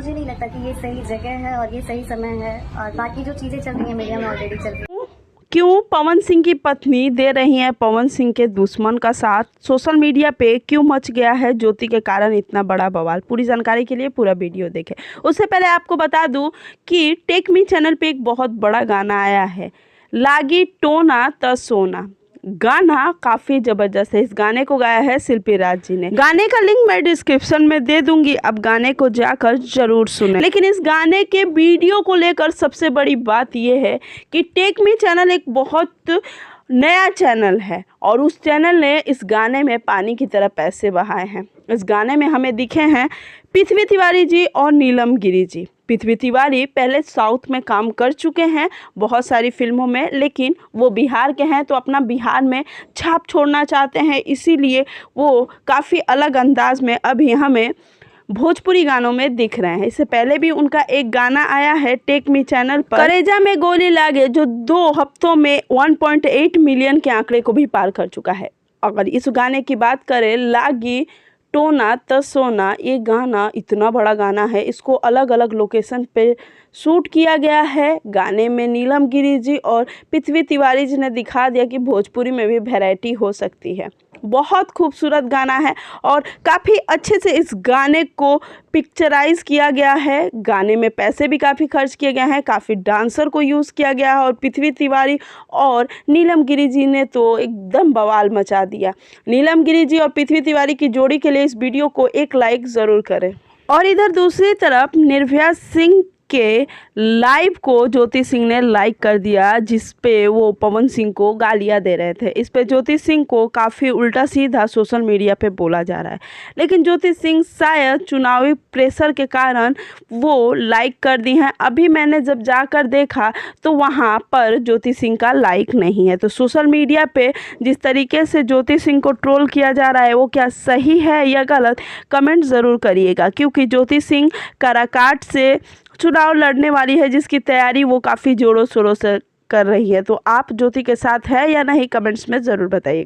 मुझे नहीं लगता कि ये सही जगह है और ये सही समय है, और बाकी जो चीज़ें चल रही हैं मीडिया में ऑलरेडी चल रही हैं। क्यों पवन सिंह की पत्नी दे रही है पवन सिंह के दुश्मन का साथ? सोशल मीडिया पे क्यों मच गया है ज्योति के कारण इतना बड़ा बवाल? पूरी जानकारी के लिए पूरा वीडियो देखें। उससे पहले आपको बता दूं कि टेक मी चैनल पे एक बहुत बड़ा गाना आया है, लागी टोना त सोना। गाना काफ़ी ज़बरदस्त है। इस गाने को गाया है शिल्पी राज जी ने। गाने का लिंक मैं डिस्क्रिप्शन में दे दूंगी, अब गाने को जाकर जरूर सुने। लेकिन इस गाने के वीडियो को लेकर सबसे बड़ी बात यह है कि टेक मी चैनल एक बहुत नया चैनल है और उस चैनल ने इस गाने में पानी की तरह पैसे बहाए हैं। इस गाने में हमें दिखे हैं पृथ्वी तिवारी जी और नीलम गिरी जी। पृथ्वी तिवारी पहले साउथ में काम कर चुके हैं बहुत सारी फिल्मों में, लेकिन वो बिहार के हैं तो अपना बिहार में छाप छोड़ना चाहते हैं, इसीलिए वो काफ़ी अलग अंदाज में अभी हमें भोजपुरी गानों में दिख रहे हैं। इससे पहले भी उनका एक गाना आया है टेक मी चैनल पर, करेजा में गोली लागे, जो 2 हफ्तों में 1.8 मिलियन के आंकड़े को भी पार कर चुका है। अगर इस गाने की बात करें, लागी टोना त सोना, ये गाना इतना बड़ा गाना है, इसको अलग अलग लोकेशन पे शूट किया गया है। गाने में नीलम गिरी जी और पृथ्वी तिवारी जी ने दिखा दिया कि भोजपुरी में भी वैरायटी हो सकती है। बहुत खूबसूरत गाना है और काफ़ी अच्छे से इस गाने को पिक्चराइज किया गया है। गाने में पैसे भी काफ़ी खर्च किए गए हैं, काफ़ी डांसर को यूज़ किया गया है और पृथ्वी तिवारी और नीलम गिरी जी ने तो एकदम बवाल मचा दिया। नीलम गिरी जी और पृथ्वी तिवारी की जोड़ी के लिए इस वीडियो को एक लाइक ज़रूर करें। और इधर दूसरी तरफ निर्भया सिंह के लाइव को ज्योति सिंह ने लाइक कर दिया, जिस पे वो पवन सिंह को गालियां दे रहे थे। इस पे ज्योति सिंह को काफ़ी उल्टा सीधा सोशल मीडिया पे बोला जा रहा है, लेकिन ज्योति सिंह शायद चुनावी प्रेशर के कारण वो लाइक कर दी हैं। अभी मैंने जब जाकर देखा तो वहाँ पर ज्योति सिंह का लाइक नहीं है। तो सोशल मीडिया पे जिस तरीके से ज्योति सिंह को ट्रोल किया जा रहा है वो क्या सही है या गलत, कमेंट ज़रूर करिएगा, क्योंकि ज्योति सिंह काराकाट से चुनाव लड़ने वाली है, जिसकी तैयारी वो काफ़ी जोरों शोरों से कर रही है। तो आप ज्योति के साथ है या नहीं, कमेंट्स में ज़रूर बताइए।